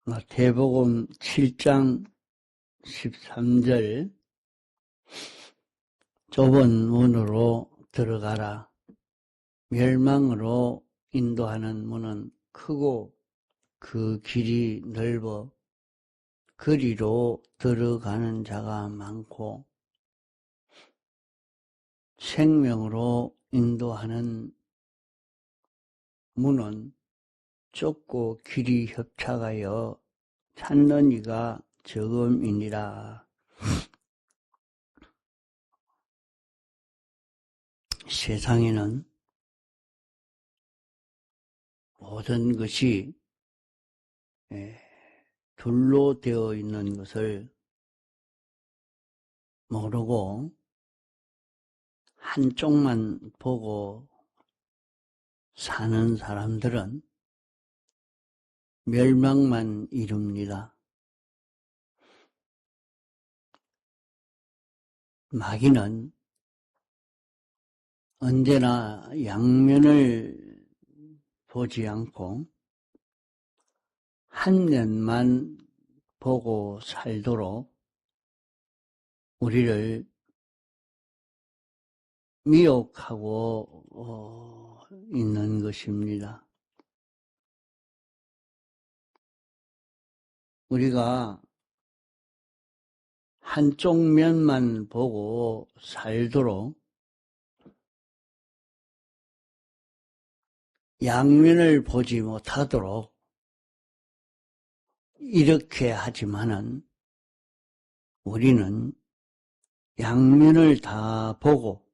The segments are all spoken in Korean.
마태복음 7장 13절 좁은 문으로 들어가라. 멸망으로 인도하는 문은 크고 그 길이 넓어 그리로 들어가는 자가 많고 생명으로 인도하는 문은 좁고 길이 협착하여 찾는 이가 적음이니라. 세상에는 모든 것이 둘로 되어 있는 것을 모르고 한쪽만 보고 사는 사람들은 멸망만 이룹니다. 마귀는 언제나 양면을 보지 않고 한 면만 보고 살도록 우리를 미혹하고 있는 것입니다. 우리가 한쪽 면만 보고 살도록 양면을 보지 못하도록 이렇게 하지만은 우리는 양면을 다 보고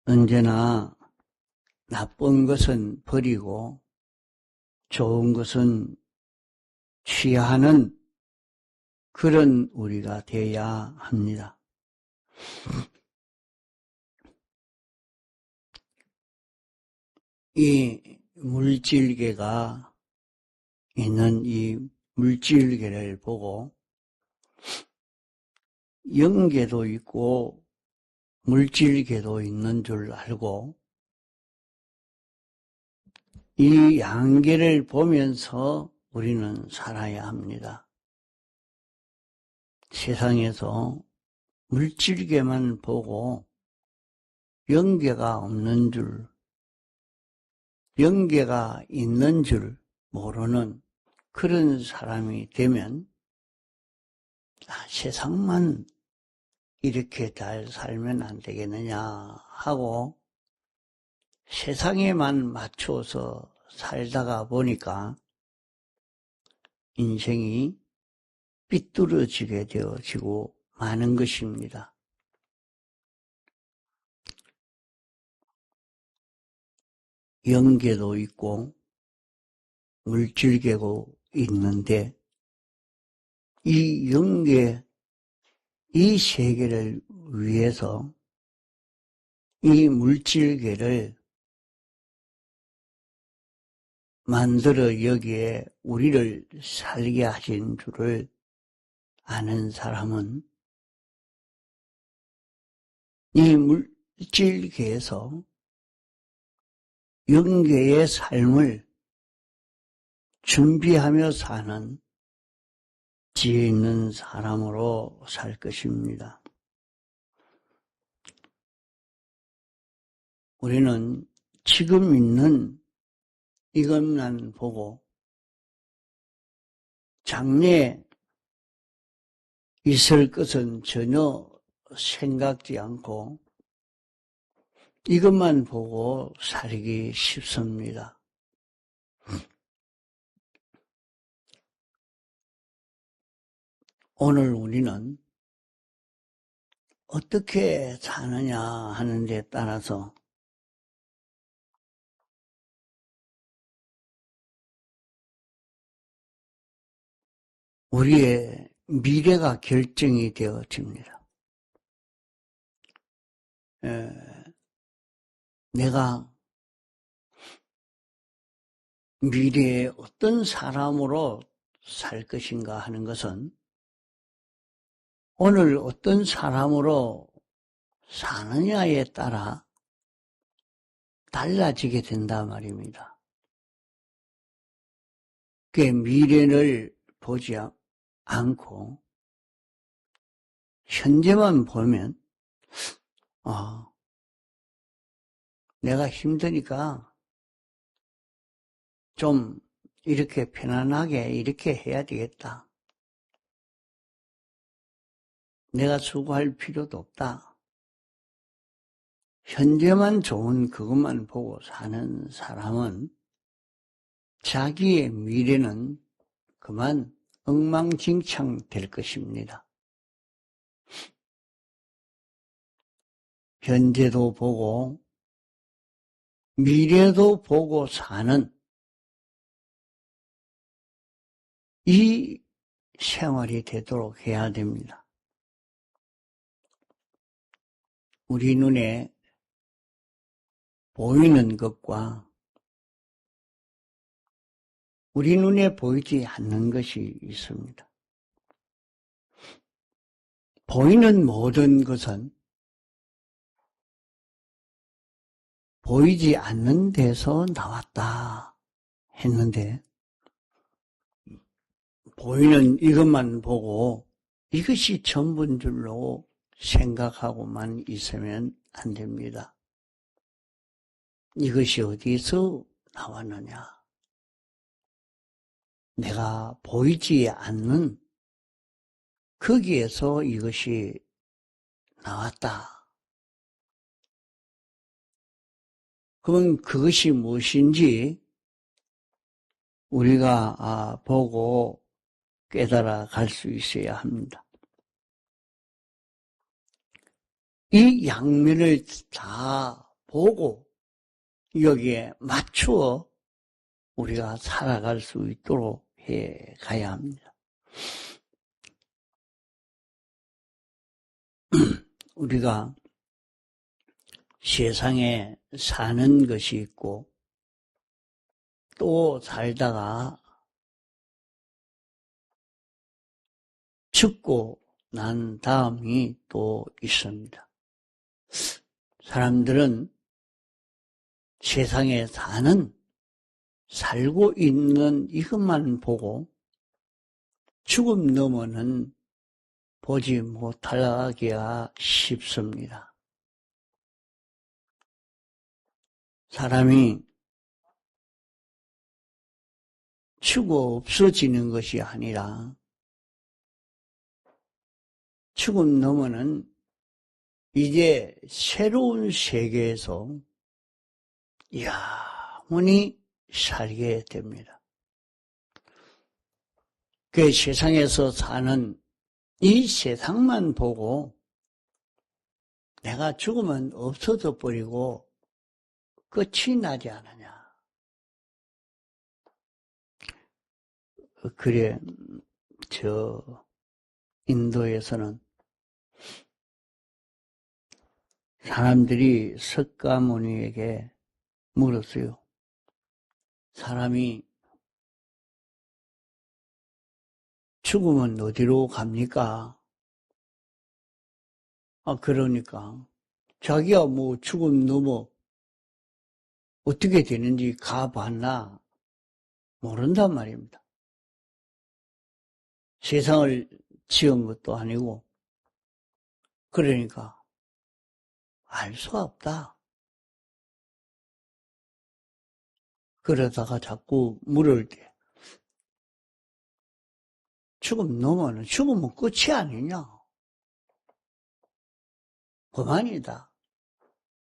언제나 나쁜 것은 버리고 좋은 것은 취하는 그런 우리가 되어야 합니다. 이 물질계가 있는 이 물질계를 보고 영계도 있고 물질계도 있는 줄 알고 이 양계를 보면서 우리는 살아야 합니다. 세상에서 물질계만 보고 영계가 없는 줄, 영계가 있는 줄 모르는 그런 사람이 되면 세상만 이렇게 잘 살면 안 되겠느냐 하고 세상에만 맞춰서 살다가 보니까 인생이 삐뚤어지게 되어지고 마는 것입니다. 영계도 있고 물질계도 있는데 이 영계, 이 세계를 위해서 이 물질계를 만들어 여기에 우리를 살게 하신 줄을 아는 사람은 이 물질계에서 영계의 삶을 준비하며 사는 지혜 있는 사람으로 살 것입니다. 우리는 지금 있는 이것만 보고 장래에 있을 것은 전혀 생각지 않고 이것만 보고 살기 쉽습니다. 오늘 우리는 어떻게 사느냐 하는 데 따라서 우리의 미래가 결정이 되어집니다. 내가 미래에 어떤 사람으로 살 것인가 하는 것은 오늘 어떤 사람으로 사느냐에 따라 달라지게 된단 말입니다. 그 미래를 보지 않고 현재만 보면 내가 힘드니까 좀 이렇게 편안하게 이렇게 해야 되겠다. 내가 수고할 필요도 없다. 현재만 좋은 그것만 보고 사는 사람은 자기의 미래는 그만 엉망진창 될 것입니다. 현재도 보고 미래도 보고 사는 이 생활이 되도록 해야 됩니다. 우리 눈에 보이는 것과 우리 눈에 보이지 않는 것이 있습니다. 보이는 모든 것은 보이지 않는 데서 나왔다 했는데 보이는 이것만 보고 이것이 전부인 줄로 생각하고만 있으면 안 됩니다. 이것이 어디서 나왔느냐? 내가 보이지 않는 거기에서 이것이 나왔다. 그러면 그것이 무엇인지 우리가 보고 깨달아 갈 수 있어야 합니다. 이 양면을 다 보고 여기에 맞추어 우리가 살아갈 수 있도록 해 가야 합니다. 우리가 세상에 사는 것이 있고 또 살다가 죽고 난 다음이 또 있습니다. 사람들은 세상에 살고 있는 이것만 보고 죽음 너머는 보지 못하기가 쉽습니다. 사람이 죽어 없어지는 것이 아니라 죽음 너머는 이제 새로운 세계에서 영원히 살게 됩니다. 그 세상에서 사는 이 세상만 보고 내가 죽으면 없어져 버리고 끝이 나지 않느냐. 그래, 인도에서는 사람들이 석가모니에게 물었어요. 사람이 죽으면 어디로 갑니까? 그러니까 자기가 뭐 죽음 넘어 어떻게 되는지 가봤나 모른단 말입니다. 세상을 지은 것도 아니고 그러니까 알 수 없다. 그러다가 자꾸 물을 때 죽으면 끝이 아니냐. 그만이다.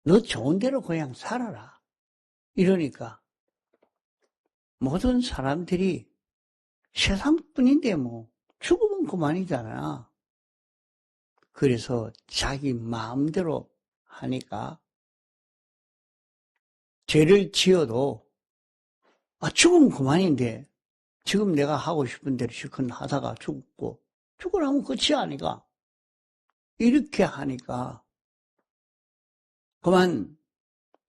너 좋은 대로 그냥 살아라. 이러니까 모든 사람들이 세상뿐인데 뭐 죽으면 그만이잖아. 그래서 자기 마음대로 하니까 죄를 지어도 죽으면 그만인데 지금 내가 하고 싶은 대로 실컷 하다가 죽으라면 끝이 아니가. 이렇게 하니까 그만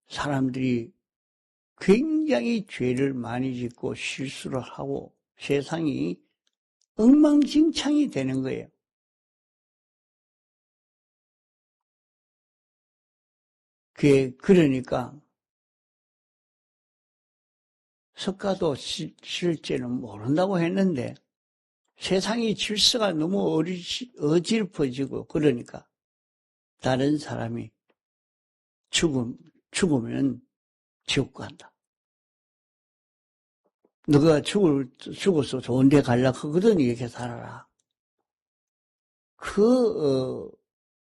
사람들이 굉장히 죄를 많이 짓고 실수를 하고 세상이 엉망진창이 되는 거예요. 그러니까 석가도 실제는 모른다고 했는데 세상의 질서가 너무 어지럽어지고 그러니까 다른 사람이 죽으면 지옥 간다. 너가 죽어서 좋은 데 가려고 하거든, 이렇게 살아라.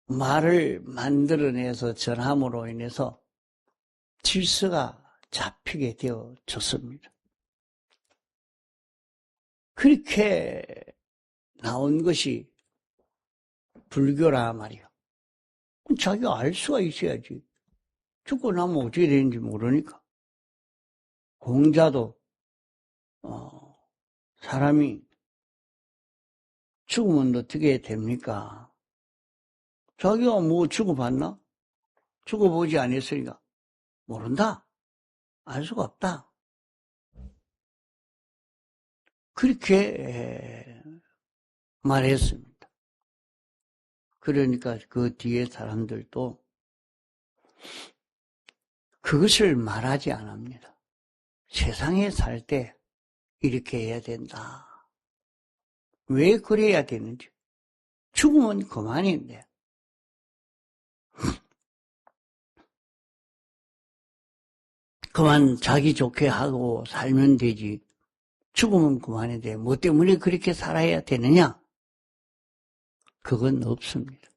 말을 만들어내서 전함으로 인해서 질서가 잡히게 되어졌습니다. 그렇게 나온 것이 불교라 말이야. 자기가 알 수가 있어야지. 죽고 나면 어떻게 되는지 모르니까. 공자도 사람이 죽으면 어떻게 됩니까? 자기가 뭐 죽어봤나? 죽어보지 않았으니까 모른다. 알 수가 없다. 그렇게 말했습니다. 그러니까 그 뒤에 사람들도 그것을 말하지 않습니다. 세상에 살 때 이렇게 해야 된다. 왜 그래야 되는지. 죽으면 그만인데. 그만 자기 좋게 하고 살면 되지. 죽으면 그만인데 뭐 때문에 그렇게 살아야 되느냐? 그건 없습니다.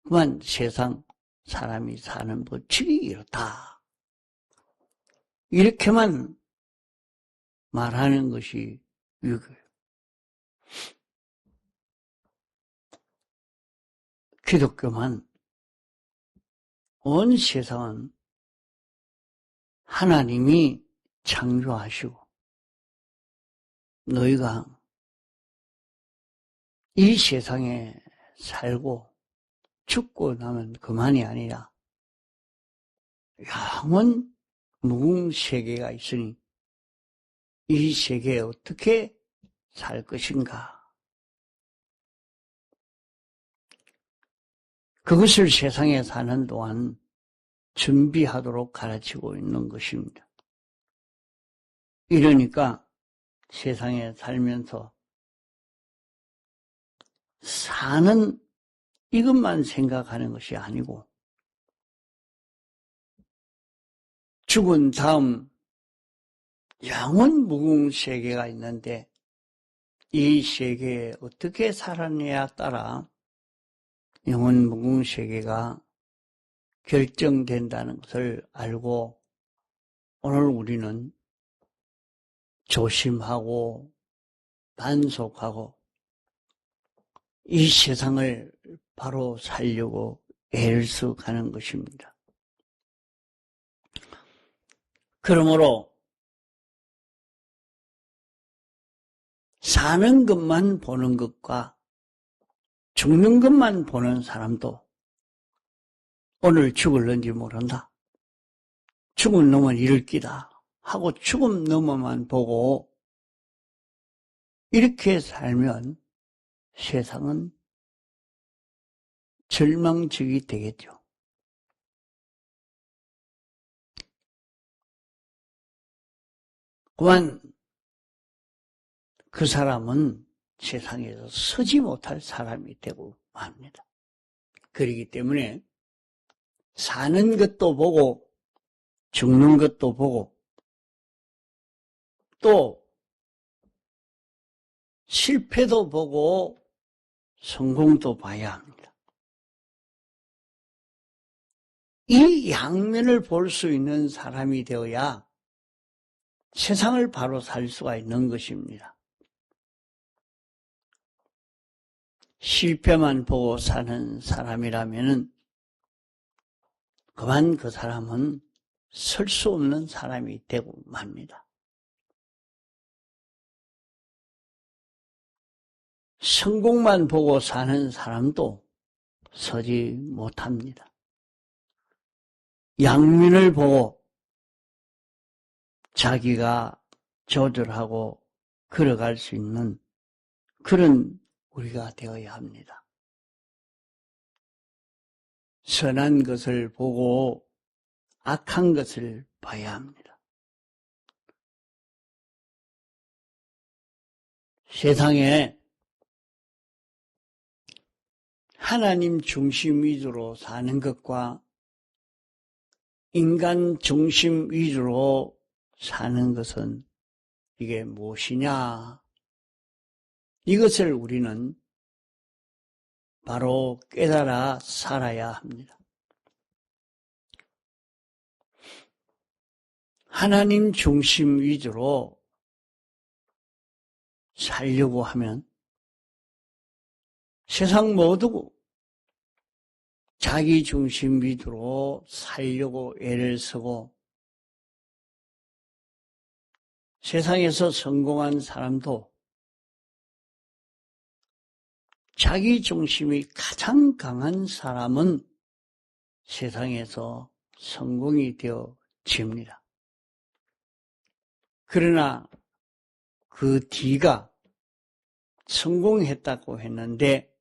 그만 세상 사람이 사는 법칙이 이렇다. 이렇게만 말하는 것이 유교예요. 기독교만 온 세상은 하나님이 창조하시고 너희가 이 세상에 살고 죽고 나면 그만이 아니라 영원 무궁세계가 있으니 이 세계에 어떻게 살 것인가. 그것을 세상에 사는 동안 준비하도록 가르치고 있는 것입니다. 이러니까 세상에 살면서 사는 이것만 생각하는 것이 아니고 죽은 다음 영원 무궁 세계가 있는데 이 세계에 어떻게 살았느냐에 따라 영원 무궁 세계가 결정된다는 것을 알고 오늘 우리는 조심하고 단속하고 이 세상을 바로 살려고 애를 써가는 것입니다. 그러므로 사는 것만 보는 것과 죽는 것만 보는 사람도 오늘 죽을는지 모른다. 죽은 놈은 이럴 끼다 하고 죽은 놈만 보고 이렇게 살면 세상은 절망적이 되겠죠. 그만 그 사람은 세상에서 서지 못할 사람이 되고 맙니다. 그렇기 때문에 사는 것도 보고 죽는 것도 보고 또 실패도 보고 성공도 봐야 합니다. 이 양면을 볼 수 있는 사람이 되어야 세상을 바로 살 수가 있는 것입니다. 실패만 보고 사는 사람이라면 그만 그 사람은 설 수 없는 사람이 되고 맙니다. 성공만 보고 사는 사람도 서지 못합니다. 양면을 보고 자기가 조절하고 걸어갈 수 있는 그런 우리가 되어야 합니다. 선한 것을 보고 악한 것을 봐야 합니다. 세상에 하나님 중심 위주로 사는 것과 인간 중심 위주로 사는 것은 이게 무엇이냐? 이것을 우리는 바로 깨달아 살아야 합니다. 하나님 중심 위주로 살려고 하면 세상 모두 자기 중심 위주로 살려고 애를 쓰고 세상에서 성공한 사람도 자기 중심이 가장 강한 사람은 세상에서 성공이 되어집니다. 그러나 그 뒤가 성공했다고 했는데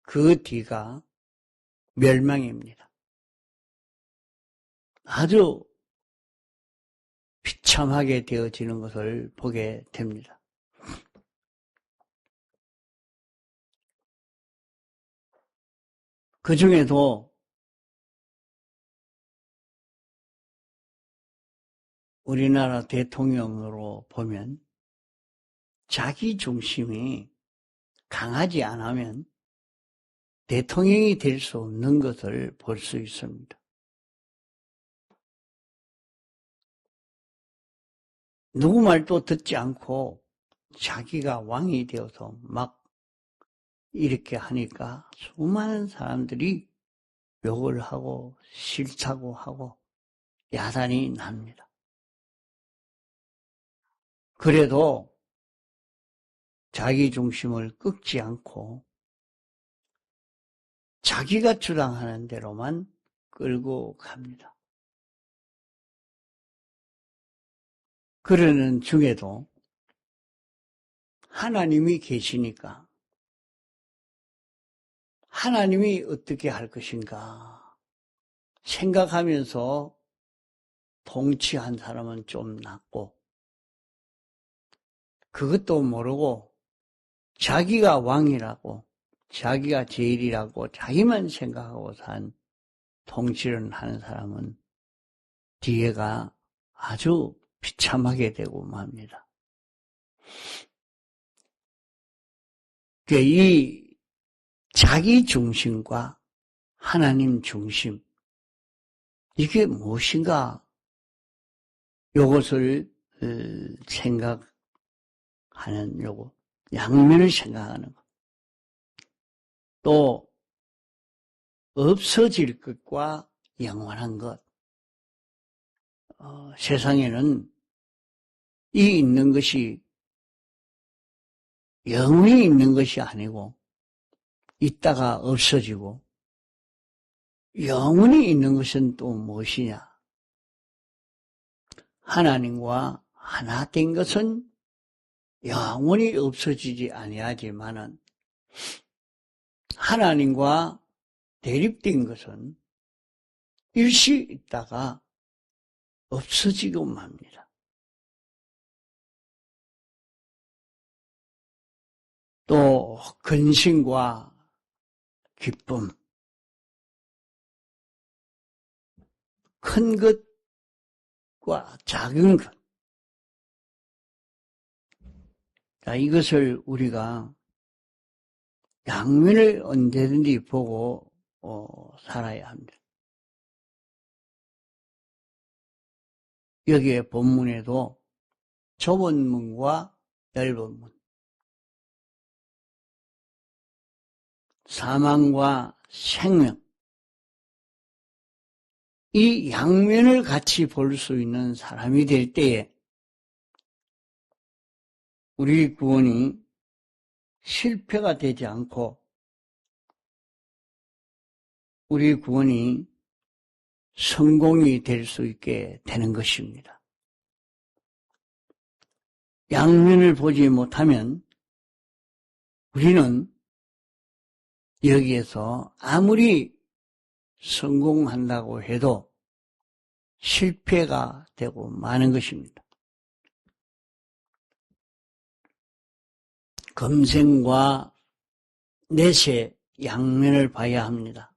그 뒤가 멸망입니다. 아주 비참하게 되어지는 것을 보게 됩니다. 그 중에도 우리나라 대통령으로 보면 자기 중심이 강하지 않으면 대통령이 될 수 없는 것을 볼 수 있습니다. 누구 말도 듣지 않고 자기가 왕이 되어서 막 이렇게 하니까 수많은 사람들이 욕을 하고 싫다고 하고 야단이 납니다. 그래도 자기 중심을 꺾지 않고 자기가 주장하는 대로만 끌고 갑니다. 그러는 중에도 하나님이 계시니까 하나님이 어떻게 할 것인가 생각하면서 통치한 사람은 좀 낫고 그것도 모르고 자기가 왕이라고 자기가 제일이라고 자기만 생각하고 산 통치를 하는 사람은 뒤에가 아주 비참하게 되고 맙니다. 이 자기 중심과 하나님 중심 이게 무엇인가 이것을 생각하는 요거 양면을 생각하는 것 또 없어질 것과 영원한 것 세상에는 이 있는 것이 영원히 있는 것이 아니고 있다가 없어지고 영원히 있는 것은 또 무엇이냐? 하나님과 하나 된 것은 영원히 없어지지 아니하지만은 하나님과 대립된 것은 일시 있다가 없어지고 맙니다. 또 근심과 기쁨, 큰 것과 작은 것, 이것을 우리가 양면을 언제든지 보고 살아야 합니다. 여기에 본문에도 좁은 문과 넓은 문, 사망과 생명, 이 양면을 같이 볼 수 있는 사람이 될 때에 우리 구원이 실패가 되지 않고 우리 구원이 성공이 될 수 있게 되는 것입니다. 양면을 보지 못하면 우리는 여기에서 아무리 성공한다고 해도 실패가 되고 마는 것입니다. 금생과 내세 양면을 봐야 합니다.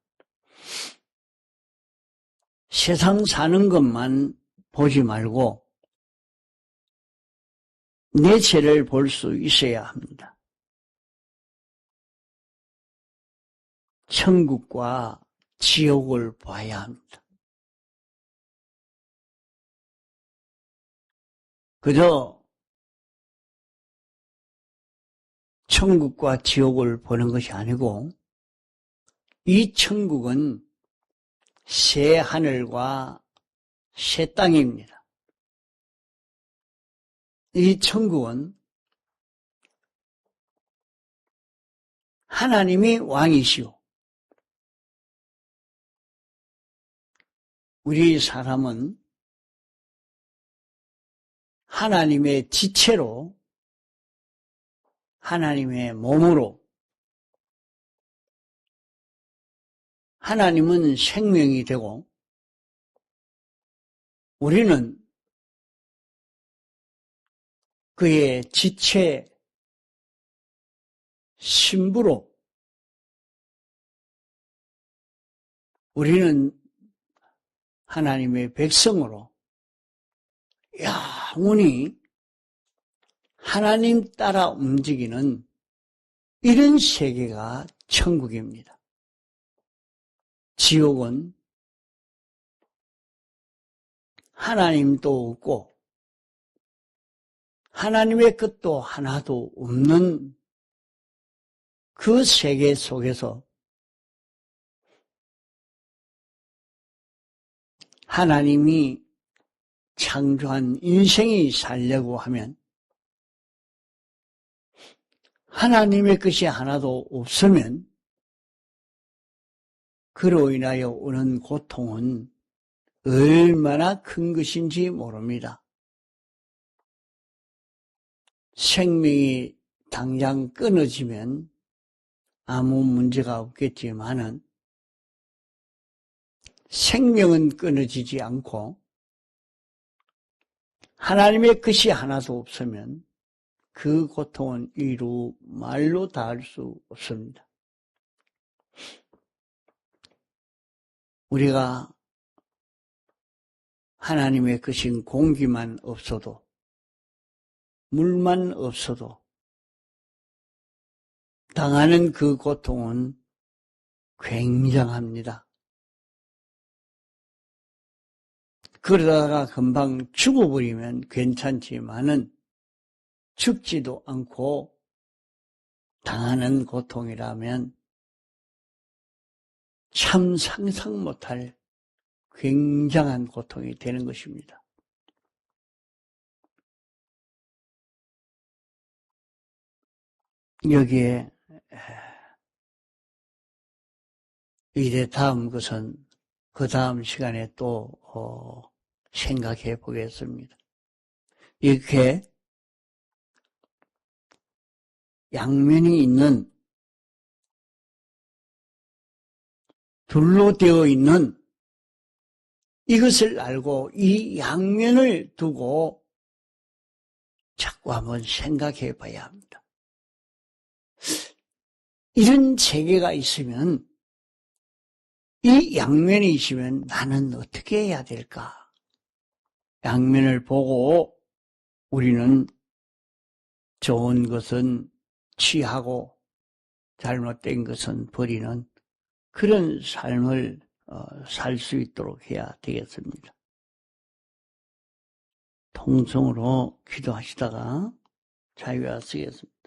세상 사는 것만 보지 말고 내세를 볼 수 있어야 합니다. 천국과 지옥을 봐야 합니다. 그저 천국과 지옥을 보는 것이 아니고 이 천국은 새 하늘과 새 땅입니다. 이 천국은 하나님이 왕이시오. 우리 사람은 하나님의 지체로 하나님의 몸으로 하나님은 생명이 되고 우리는 그의 지체 신부로 우리는 하나님의 백성으로 영원히 하나님 따라 움직이는 이런 세계가 천국입니다. 지옥은 하나님도 없고 하나님의 것도 하나도 없는 그 세계 속에서 하나님이 창조한 인생이 살려고 하면 하나님의 것이 하나도 없으면 그로 인하여 오는 고통은 얼마나 큰 것인지 모릅니다. 생명이 당장 끊어지면 아무 문제가 없겠지만은 생명은 끊어지지 않고 하나님의 것이 하나도 없으면 그 고통은 이루 말로 닿을 수 없습니다. 우리가 하나님의 것인 공기만 없어도 물만 없어도 당하는 그 고통은 굉장합니다. 그러다가 금방 죽어버리면 괜찮지만은 죽지도 않고 당하는 고통이라면 참 상상 못할 굉장한 고통이 되는 것입니다. 여기에 이제 다음 것은 그 다음 시간에 또 생각해 보겠습니다. 이렇게 양면이 있는 둘로 되어 있는 이것을 알고 이 양면을 두고 자꾸 한번 생각해 봐야 합니다. 이런 세계가 있으면 이 양면이 있으면 나는 어떻게 해야 될까? 양면을 보고 우리는 좋은 것은 취하고 잘못된 것은 버리는 그런 삶을 살 수 있도록 해야 되겠습니다. 통성으로 기도하시다가 자유하시겠습니다.